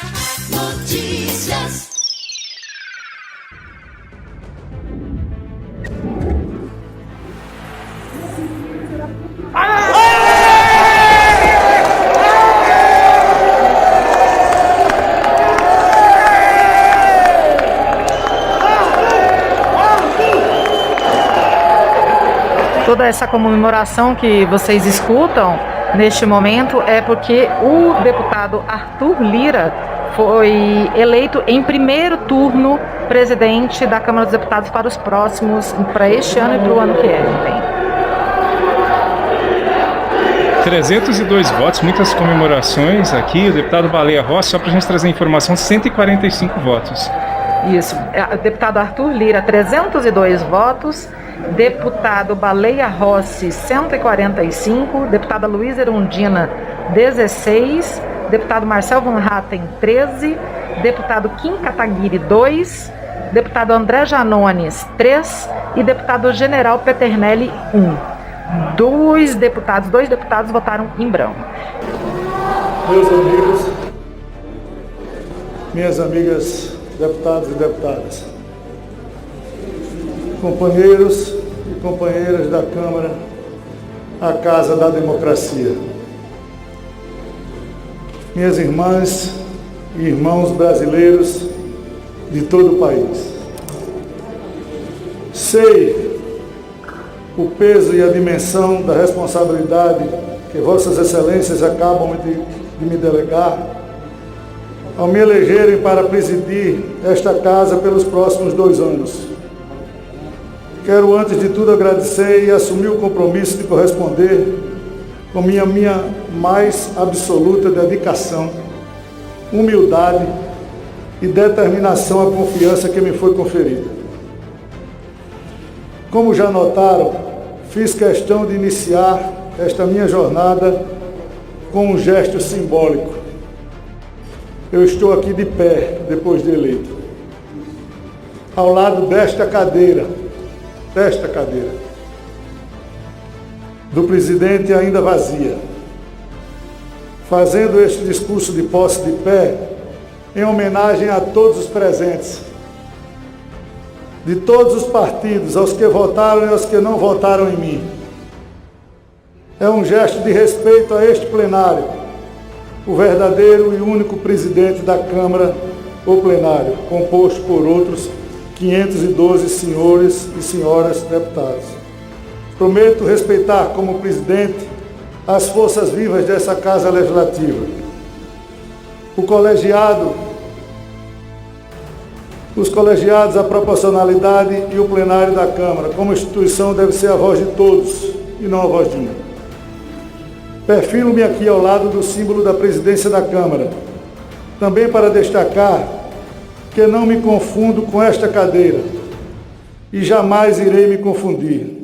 Notícias. Toda essa comemoração que vocês escutam neste momento é porque o deputado Arthur Lira foi eleito em primeiro turno presidente da Câmara dos Deputados para este ano e para o ano que vem. 302 votos, muitas comemorações aqui. O deputado Baleia Rossi, só para a gente trazer informação, 145 votos. Isso, deputado Arthur Lira, 302 votos. Deputado Baleia Rossi, 145, deputada Luísa Erundina, 16, deputado Marcel Van Hatten, 13, deputado Kim Kataguiri, 2, deputado André Janones, 3 e deputado General Peternelli, 1. Dois deputados votaram em branco. Meus amigos, minhas amigas deputados e deputadas, companheiros e companheiras da Câmara, a Casa da Democracia, minhas irmãs e irmãos brasileiros de todo o país. Sei o peso e a dimensão da responsabilidade que Vossas Excelências acabam de me delegar ao me elegerem para presidir esta Casa pelos próximos 2 anos. Quero, antes de tudo, agradecer e assumir o compromisso de corresponder com minha mais absoluta dedicação, humildade e determinação à confiança que me foi conferida. Como já notaram, fiz questão de iniciar esta minha jornada com um gesto simbólico. Eu estou aqui de pé, depois de eleito, ao lado desta cadeira, do presidente ainda vazia, fazendo este discurso de posse de pé em homenagem a todos os presentes, de todos os partidos, aos que votaram e aos que não votaram em mim. É um gesto de respeito a este plenário, o verdadeiro e único presidente da Câmara, o plenário, composto por outros 512 senhores e senhoras deputados. Prometo respeitar como presidente as forças vivas dessa Casa Legislativa, os colegiados, a proporcionalidade e o plenário da Câmara. Como instituição, deve ser a voz de todos e não a voz de um. Perfilo-me aqui ao lado do símbolo da presidência da Câmara, também para destacar que não me confundo com esta cadeira e jamais irei me confundir.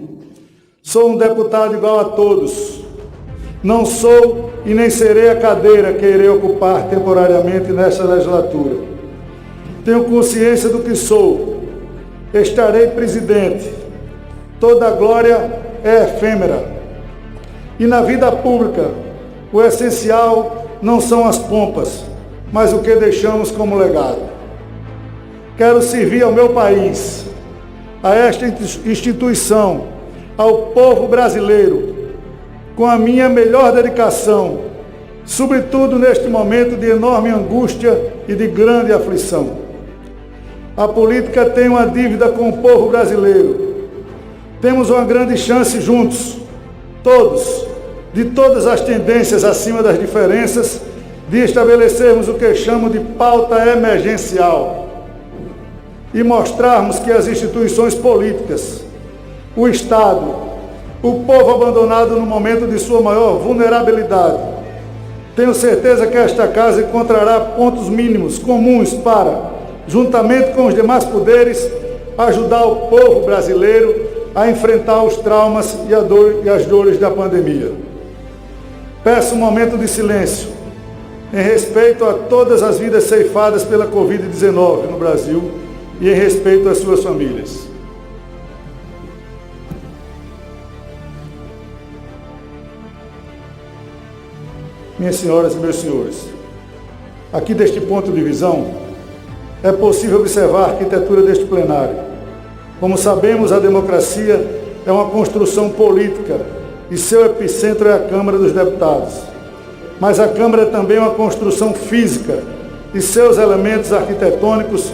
Sou um deputado igual a todos. Não sou e nem serei a cadeira que irei ocupar temporariamente nesta legislatura. Tenho consciência do que sou. Estarei presidente. Toda glória é efêmera. E na vida pública, o essencial não são as pompas, mas o que deixamos como legado. Quero servir ao meu país, a esta instituição, ao povo brasileiro, com a minha melhor dedicação, sobretudo neste momento de enorme angústia e de grande aflição. A política tem uma dívida com o povo brasileiro. Temos uma grande chance juntos, todos, de todas as tendências acima das diferenças, de estabelecermos o que chamo de pauta emergencial e mostrarmos que as instituições políticas, o Estado, o povo abandonado no momento de sua maior vulnerabilidade. Tenho certeza que esta Casa encontrará pontos mínimos comuns para, juntamente com os demais poderes, ajudar o povo brasileiro a enfrentar os traumas e as dores da pandemia. Peço um momento de silêncio, em respeito a todas as vidas ceifadas pela Covid-19 no Brasil e em respeito às suas famílias. Minhas senhoras e meus senhores, Aqui deste ponto de visão, é possível observar a arquitetura deste plenário. Como sabemos, a democracia é uma construção política e seu epicentro é a Câmara dos Deputados. Mas a Câmara é também uma construção física e seus elementos arquitetônicos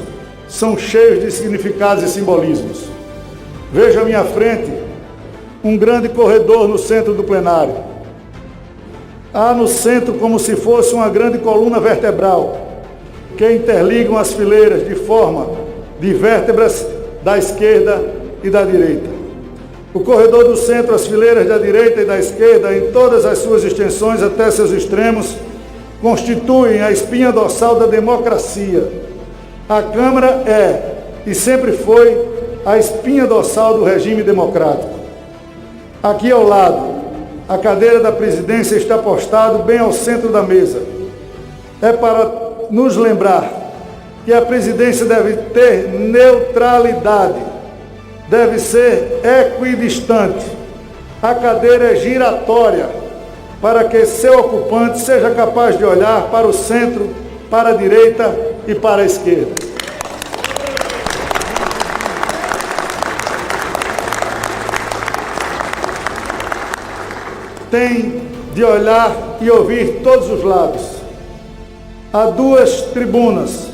são cheios de significados e simbolismos. Vejo à minha frente um grande corredor no centro do plenário. Há no centro como se fosse uma grande coluna vertebral que interligam as fileiras de forma de vértebras da esquerda e da direita. O corredor do centro, as fileiras da direita e da esquerda, em todas as suas extensões até seus extremos, constituem a espinha dorsal da democracia. A Câmara é, e sempre foi, a espinha dorsal do regime democrático. Aqui ao lado, a cadeira da presidência está postada bem ao centro da mesa. É para nos lembrar que a presidência deve ter neutralidade, deve ser equidistante. A cadeira é giratória, para que seu ocupante seja capaz de olhar para o centro, para a direita e para a esquerda. Tem de olhar e ouvir todos os lados. Há duas tribunas,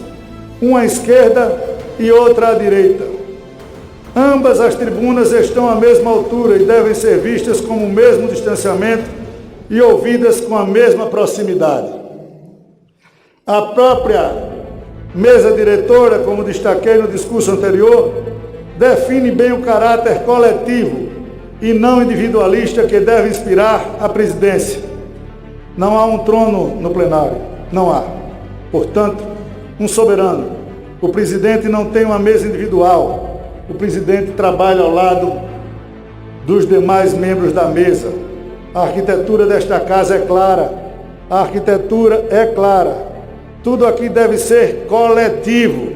uma à esquerda e outra à direita. Ambas as tribunas estão à mesma altura e devem ser vistas com o mesmo distanciamento e ouvidas com a mesma proximidade. A própria mesa diretora, como destaquei no discurso anterior, define bem o caráter coletivo e não individualista que deve inspirar a presidência. Não há um trono no plenário, não há. Portanto, um soberano. O presidente não tem uma mesa individual. O presidente trabalha ao lado dos demais membros da mesa. A arquitetura desta casa é clara. A arquitetura é clara. Tudo aqui deve ser coletivo.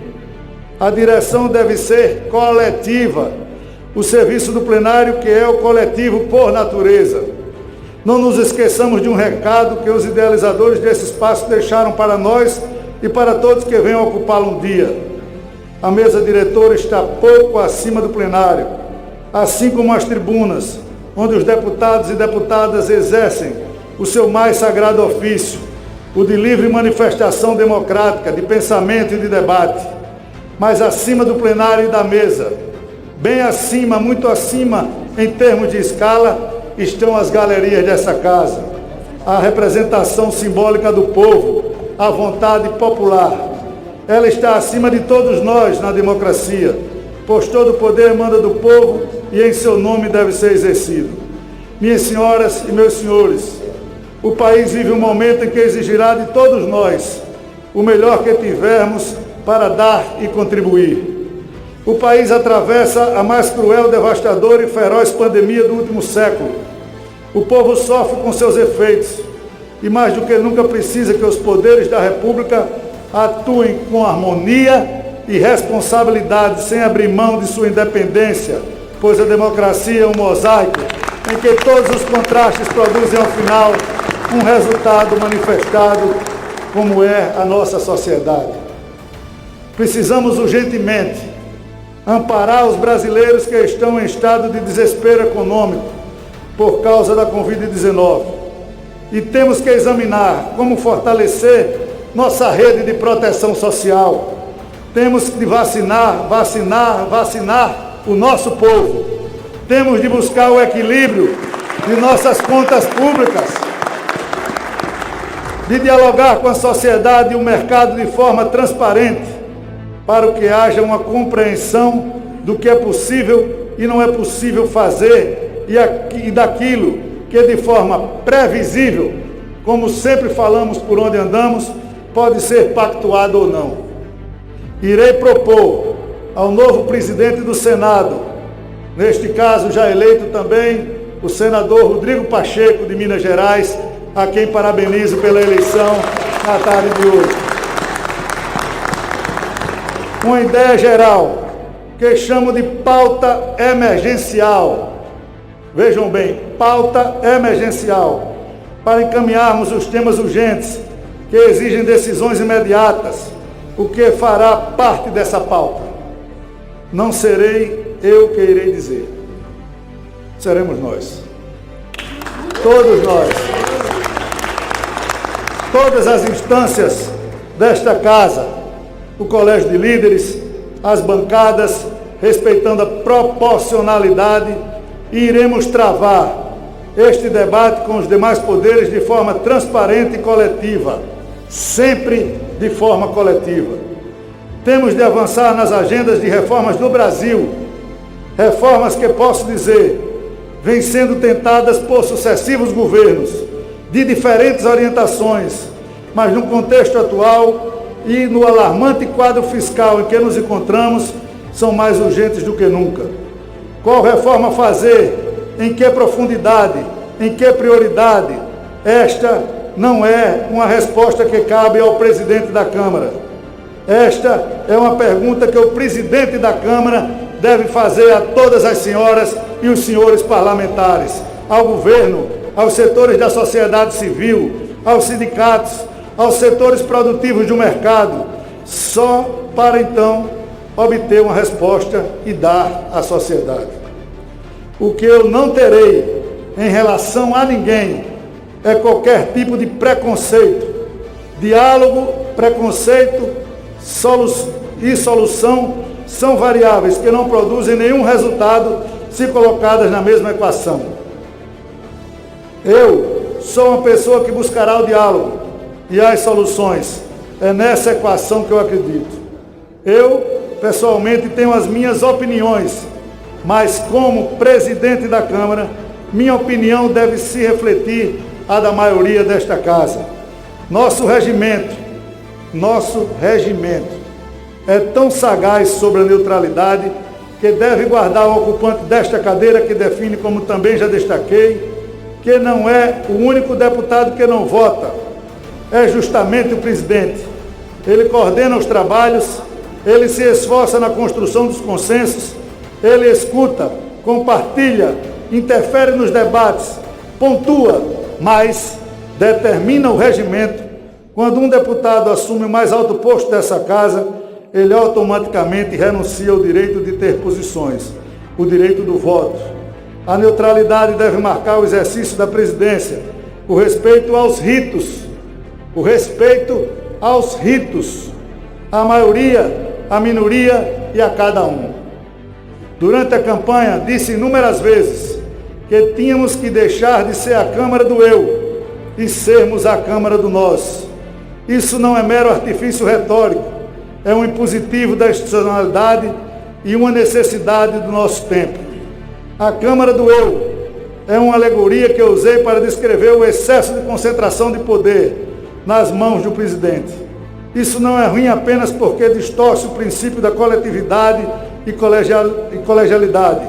A direção deve ser coletiva. O serviço do plenário, que é o coletivo por natureza. Não nos esqueçamos de um recado que os idealizadores desse espaço deixaram para nós e para todos que venham ocupá-lo um dia. A mesa diretora está pouco acima do plenário, assim como as tribunas, onde os deputados e deputadas exercem o seu mais sagrado ofício, o de livre manifestação democrática, de pensamento e de debate. Mas acima do plenário e da mesa, bem acima, muito acima, em termos de escala, estão as galerias dessa casa, a representação simbólica do povo, a vontade popular. Ela está acima de todos nós na democracia, pois todo o poder emana do povo e em seu nome deve ser exercido. Minhas senhoras e meus senhores, o país vive um momento em que exigirá de todos nós o melhor que tivermos para dar e contribuir. O país atravessa a mais cruel, devastadora e feroz pandemia do último século. O povo sofre com seus efeitos e mais do que nunca precisa que os poderes da República atuem com harmonia e responsabilidade, sem abrir mão de sua independência, pois a democracia é um mosaico em que todos os contrastes produzem ao final um resultado manifestado, como é a nossa sociedade. Precisamos urgentemente amparar os brasileiros que estão em estado de desespero econômico por causa da Covid-19. E temos que examinar como fortalecer nossa rede de proteção social. Temos que vacinar o nosso povo. Temos de buscar o equilíbrio de nossas contas públicas, de dialogar com a sociedade e o mercado de forma transparente, para que haja uma compreensão do que é possível e não é possível fazer e daquilo que de forma previsível, como sempre falamos por onde andamos, pode ser pactuado ou não. Irei propor ao novo presidente do Senado, neste caso já eleito também, o senador Rodrigo Pacheco, de Minas Gerais, a quem parabenizo pela eleição na tarde de hoje. Uma ideia geral, que chamo de pauta emergencial. Vejam bem, pauta emergencial, para encaminharmos os temas urgentes que exigem decisões imediatas, o que fará parte dessa pauta. Não serei eu que irei dizer. Seremos nós. Todos nós. Todas as instâncias desta casa, o Colégio de Líderes, as bancadas, respeitando a proporcionalidade, e iremos travar este debate com os demais poderes de forma transparente e coletiva, sempre de forma coletiva. Temos de avançar nas agendas de reformas do Brasil, reformas que, posso dizer, vêm sendo tentadas por sucessivos governos, de diferentes orientações, mas no contexto atual e no alarmante quadro fiscal em que nos encontramos, são mais urgentes do que nunca. Qual reforma fazer? Em que profundidade? Em que prioridade? Esta não é uma resposta que cabe ao presidente da Câmara. Esta é uma pergunta que o presidente da Câmara deve fazer a todas as senhoras e os senhores parlamentares, ao governo, aos setores da sociedade civil, aos sindicatos, aos setores produtivos do mercado, só para então obter uma resposta e dar à sociedade. O que eu não terei em relação a ninguém é qualquer tipo de preconceito. Diálogo, preconceito e solução são variáveis que não produzem nenhum resultado se colocadas na mesma equação. Eu sou uma pessoa que buscará o diálogo e as soluções. É nessa equação que eu acredito. Eu, pessoalmente, tenho as minhas opiniões, mas como presidente da Câmara, minha opinião deve se refletir à da maioria desta casa. Nosso regimento é tão sagaz sobre a neutralidade que deve guardar o ocupante desta cadeira que define, como também já destaquei, que não é o único deputado que não vota, é justamente o presidente. Ele coordena os trabalhos, ele se esforça na construção dos consensos, ele escuta, compartilha, interfere nos debates, pontua, mas determina o regimento. Quando um deputado assume o mais alto posto dessa casa, ele automaticamente renuncia ao direito de ter posições, o direito do voto. A neutralidade deve marcar o exercício da presidência, o respeito aos ritos, à maioria, à minoria e a cada um. Durante a campanha, disse inúmeras vezes que tínhamos que deixar de ser a Câmara do eu e sermos a Câmara do nós. Isso não é mero artifício retórico, é um impositivo da institucionalidade e uma necessidade do nosso tempo. A Câmara do eu é uma alegoria que eu usei para descrever o excesso de concentração de poder nas mãos do presidente. Isso não é ruim apenas porque distorce o princípio da coletividade e colegialidade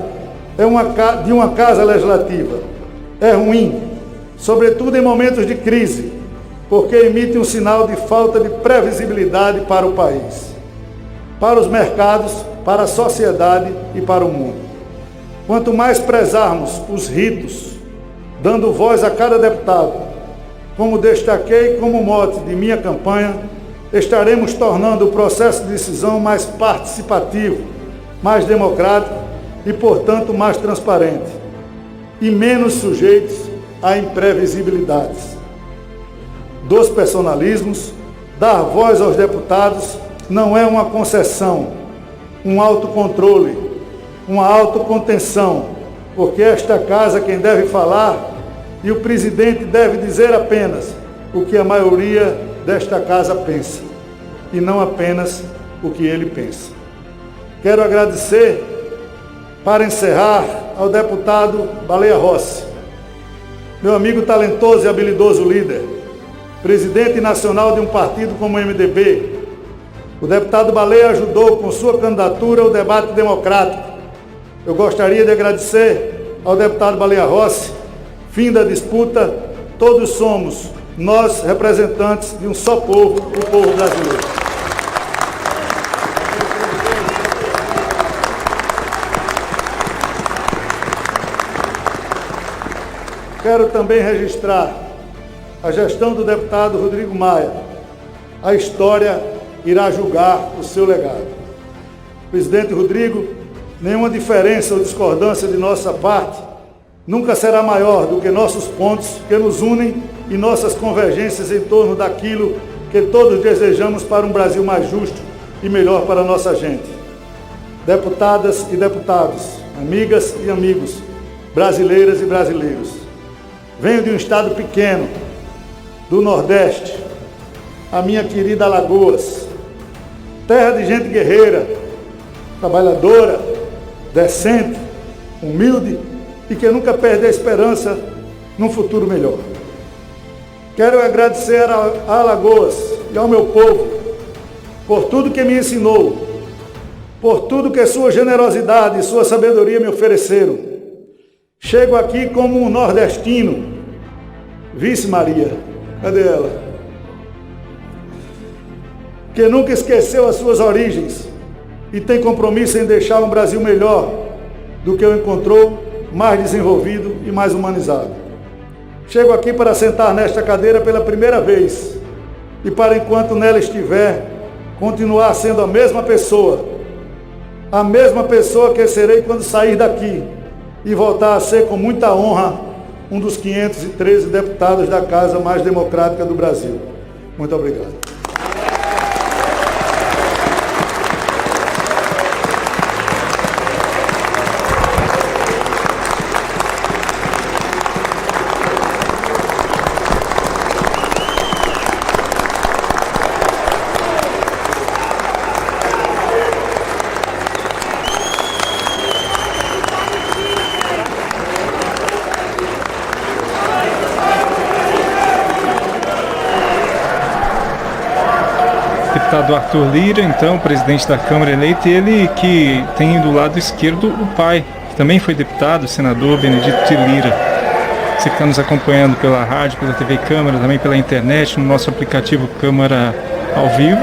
de uma casa legislativa. É ruim, sobretudo em momentos de crise, porque emite um sinal de falta de previsibilidade para o país, para os mercados, para a sociedade e para o mundo. Quanto mais prezarmos os ritos, dando voz a cada deputado, como destaquei como mote de minha campanha, estaremos tornando o processo de decisão mais participativo, mais democrático e, portanto, mais transparente e menos sujeitos a imprevisibilidades. Dos personalismos, dar voz aos deputados não é uma concessão, um autocontrole, uma autocontenção, porque esta casa quem deve falar e o presidente deve dizer apenas o que a maioria desta casa pensa, e não apenas o que ele pensa. Quero agradecer, para encerrar, ao deputado Baleia Rossi, meu amigo talentoso e habilidoso líder, presidente nacional de um partido como o MDB. O deputado Baleia ajudou com sua candidatura ao debate democrático. Eu gostaria de agradecer ao deputado Baleia Rossi. Fim da disputa, todos somos nós representantes de um só povo, o povo brasileiro. Quero também registrar a gestão do deputado Rodrigo Maia, a história irá julgar o seu legado. Presidente Rodrigo, nenhuma diferença ou discordância de nossa parte nunca será maior do que nossos pontos que nos unem e nossas convergências em torno daquilo que todos desejamos para um Brasil mais justo e melhor para a nossa gente. Deputadas e deputados, amigas e amigos, brasileiras e brasileiros, venho de um estado pequeno, do Nordeste, a minha querida Alagoas, terra de gente guerreira, trabalhadora, decente, humilde e que nunca perde a esperança num futuro melhor. Quero agradecer a Alagoas e ao meu povo por tudo que me ensinou, por tudo que sua generosidade e sua sabedoria me ofereceram. Chego aqui como um nordestino, Vice Maria, cadê ela? Que nunca esqueceu as suas origens e tem compromisso em deixar um Brasil melhor do que o encontrou, mais desenvolvido e mais humanizado. Chego aqui para sentar nesta cadeira pela primeira vez e para, enquanto nela estiver, continuar sendo a mesma pessoa que serei quando sair daqui e voltar a ser com muita honra um dos 513 deputados da Casa mais democrática do Brasil. Muito obrigado. Deputado Arthur Lira, então, presidente da Câmara eleito, e ele que tem do lado esquerdo o pai, que também foi deputado, o senador Benedito de Lira. Você que está nos acompanhando pela rádio, pela TV Câmara, também pela internet, no nosso aplicativo Câmara ao vivo.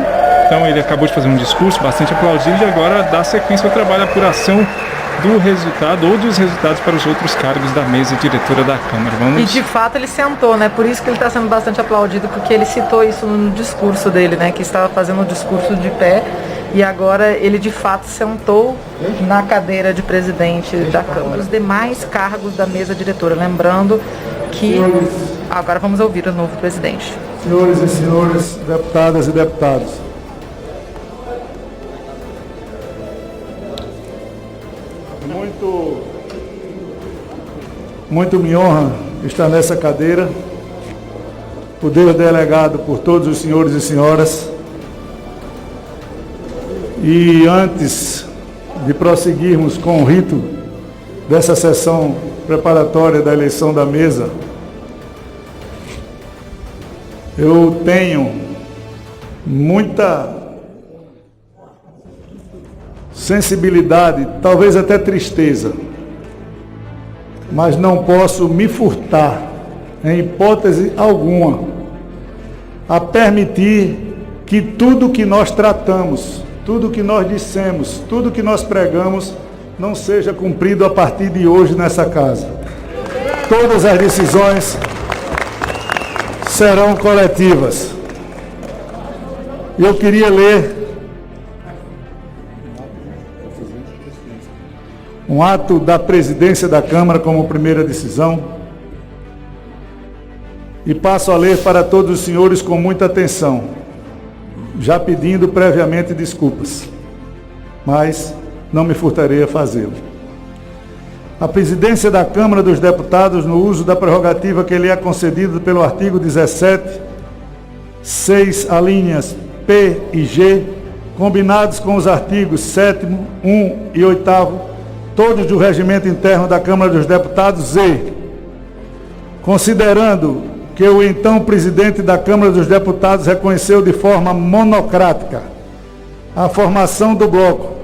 Então ele acabou de fazer um discurso bastante aplaudido e agora dá sequência ao trabalho, apuração do resultado ou dos resultados para os outros cargos da mesa diretora da Câmara. E de fato ele sentou, né? Por isso que ele está sendo bastante aplaudido, porque ele citou isso no discurso dele, né? Que estava fazendo um discurso de pé e agora ele de fato sentou na cadeira de presidente da Câmara. Os demais cargos da mesa diretora, lembrando que agora vamos ouvir o novo presidente. Senhores e senhores, deputadas e deputados, muito me honra estar nessa cadeira, poder delegado por todos os senhores e senhoras. E antes de prosseguirmos com o rito dessa sessão preparatória da eleição da mesa, eu tenho muita sensibilidade, talvez até tristeza, mas não posso me furtar, em hipótese alguma, a permitir que tudo que nós tratamos, tudo que nós dissemos, tudo que nós pregamos, não seja cumprido a partir de hoje nessa casa. Todas as decisões serão coletivas. Eu queria ler um ato da presidência da Câmara como primeira decisão e passo a ler para todos os senhores com muita atenção, já pedindo previamente desculpas, mas não me furtarei a fazê-lo. A presidência da Câmara dos Deputados, no uso da prerrogativa que lhe é concedida pelo artigo 17, 6 alíneas P e G, combinados com os artigos 7º, 1 e 8º, todos do regimento interno da Câmara dos Deputados e, considerando que o então presidente da Câmara dos Deputados reconheceu de forma monocrática a formação do bloco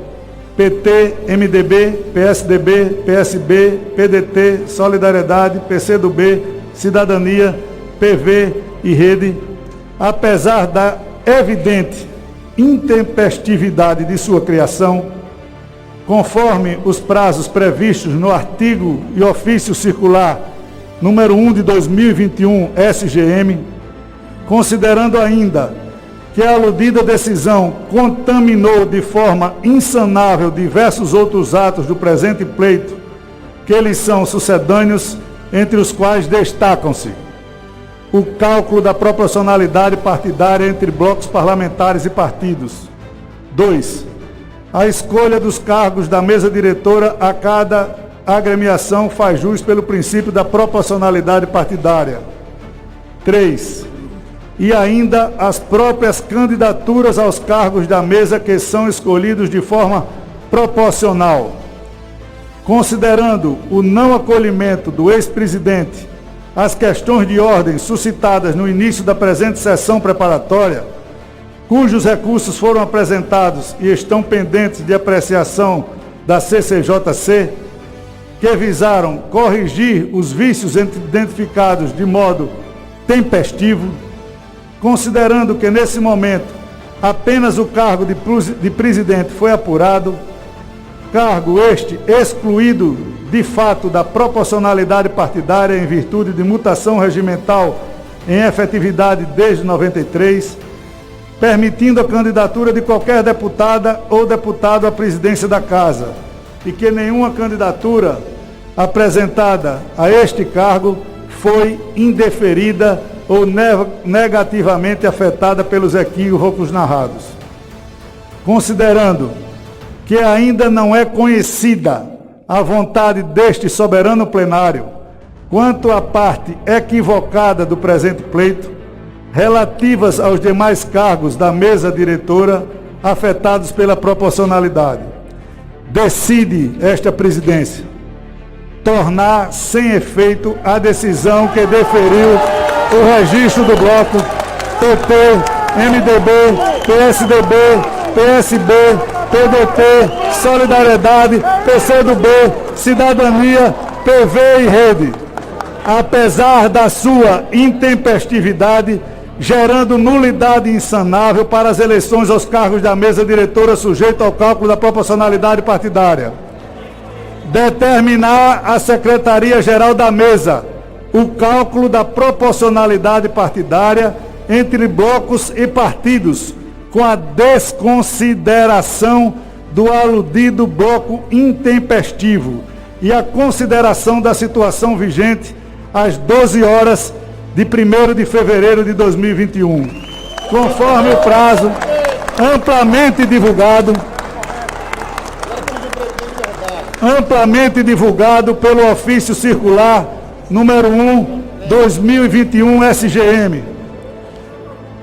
PT, MDB, PSDB, PSB, PDT, Solidariedade, PCdoB, Cidadania, PV e Rede, apesar da evidente intempestividade de sua criação, conforme os prazos previstos no artigo e ofício circular número 1 de 2021 SGM, considerando ainda que a aludida decisão contaminou de forma insanável diversos outros atos do presente pleito, que lhes são sucedâneos, entre os quais destacam-se o cálculo da proporcionalidade partidária entre blocos parlamentares e partidos. 2. A escolha dos cargos da mesa diretora a cada agremiação faz jus pelo princípio da proporcionalidade partidária. 3. E ainda as próprias candidaturas aos cargos da mesa que são escolhidos de forma proporcional. Considerando o não acolhimento do ex-presidente às questões de ordem suscitadas no início da presente sessão preparatória, cujos recursos foram apresentados e estão pendentes de apreciação da CCJC, que visaram corrigir os vícios identificados de modo tempestivo, considerando que nesse momento apenas o cargo de presidente foi apurado, cargo este excluído de fato da proporcionalidade partidária em virtude de mutação regimental em efetividade desde 93, permitindo a candidatura de qualquer deputada ou deputado à presidência da Casa, e que nenhuma candidatura apresentada a este cargo foi indeferida ou negativamente afetada pelos equívocos narrados. Considerando que ainda não é conhecida a vontade deste soberano plenário quanto à parte equivocada do presente pleito, relativas aos demais cargos da mesa diretora afetados pela proporcionalidade, decide esta presidência tornar sem efeito a decisão que deferiu o registro do bloco PT, MDB, PSDB, PSB, PDT, Solidariedade, PCdoB, Cidadania, PV e Rede, apesar da sua intempestividade, gerando nulidade insanável para as eleições aos cargos da mesa diretora sujeito ao cálculo da proporcionalidade partidária. Determinar a Secretaria-Geral da Mesa o cálculo da proporcionalidade partidária entre blocos e partidos, com a desconsideração do aludido bloco intempestivo e a consideração da situação vigente às 12 horas de 1º de fevereiro de 2021, conforme o prazo amplamente divulgado pelo ofício circular número 1, 2021 SGM.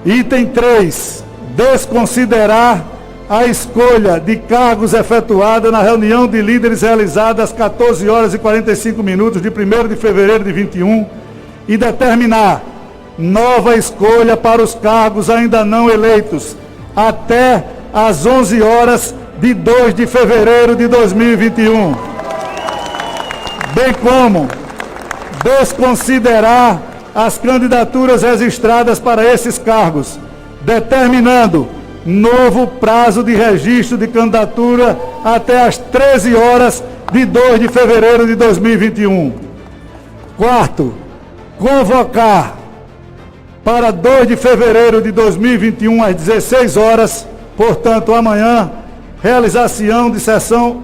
Item 3. Desconsiderar a escolha de cargos efetuada na reunião de líderes realizada às 14 horas e 45 minutos de 1º de fevereiro de 21 e determinar nova escolha para os cargos ainda não eleitos até às 11 horas de 2 de fevereiro de 2021, bem como desconsiderar as candidaturas registradas para esses cargos, determinando novo prazo de registro de candidatura até às 13 horas de 2 de fevereiro de 2021. Quarto, convocar para 2 de fevereiro de 2021 às 16 horas, portanto amanhã, realização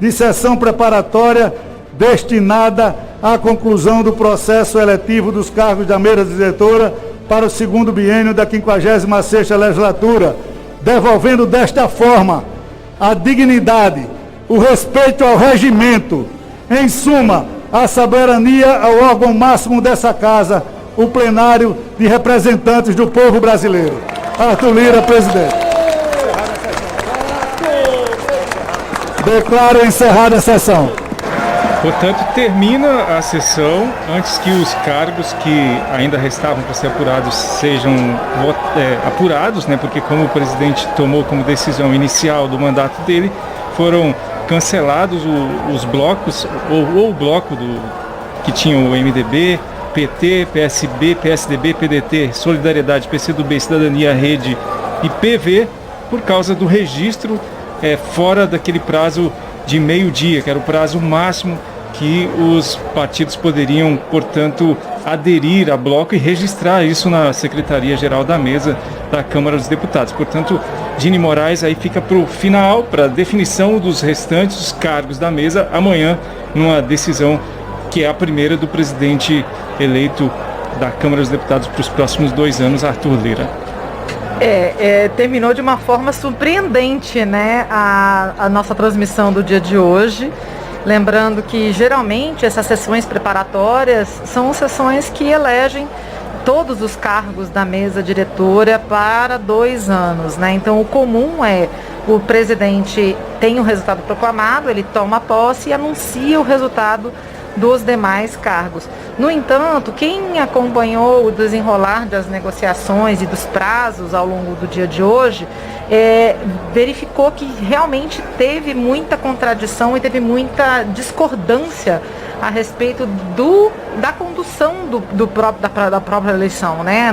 de sessão preparatória destinada à conclusão do processo eletivo dos cargos da mesa diretora para o 2º biênio da 56ª legislatura, devolvendo desta forma a dignidade, o respeito ao regimento, em suma, a soberania ao órgão máximo dessa casa, o plenário de representantes do povo brasileiro. Arthur Lira, presidente. Declaro encerrada a sessão. Portanto, termina a sessão antes que os cargos que ainda restavam para ser apurados sejam apurados, né? Porque como o presidente tomou como decisão inicial do mandato dele, foram cancelados os blocos, ou o bloco que tinha o MDB, PT, PSB, PSDB, PDT, Solidariedade, PCdoB, Cidadania, Rede e PV, por causa do registro fora daquele prazo de meio-dia, que era o prazo máximo que os partidos poderiam, portanto, aderir a bloco e registrar isso na Secretaria-Geral da Mesa da Câmara dos Deputados. Portanto, Dini Moraes aí fica para o final, para a definição dos restantes cargos da mesa, amanhã, numa decisão que é a primeira do presidente eleito da Câmara dos Deputados para os próximos 2 anos, Arthur Lira. Terminou de uma forma surpreendente, né, a nossa transmissão do dia de hoje. Lembrando que geralmente essas sessões preparatórias são sessões que elegem todos os cargos da mesa diretora para 2 anos, né? Então o comum é o presidente tem o resultado proclamado, ele toma posse e anuncia o resultado dos demais cargos. No entanto, quem acompanhou o desenrolar das negociações e dos prazos ao longo do dia de hoje, verificou que realmente teve muita contradição e teve muita discordância a respeito da condução da própria eleição, né?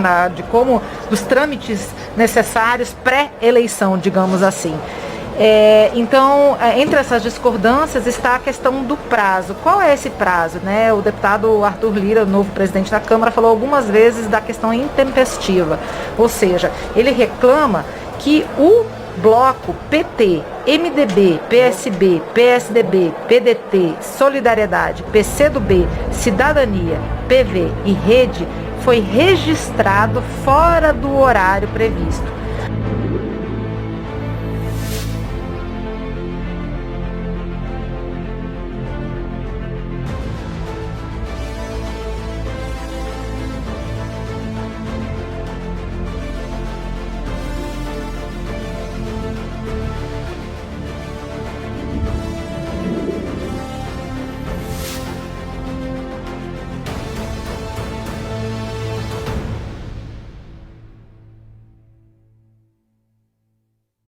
Dos trâmites necessários pré-eleição, digamos assim. Então, entre essas discordâncias está a questão do prazo. Qual é esse prazo, né? O deputado Arthur Lira, o novo presidente da Câmara, falou algumas vezes da questão intempestiva. Ou seja, ele reclama que o bloco PT, MDB, PSB, PSDB, PDT, Solidariedade, PCdoB, Cidadania, PV e Rede foi registrado fora do horário previsto.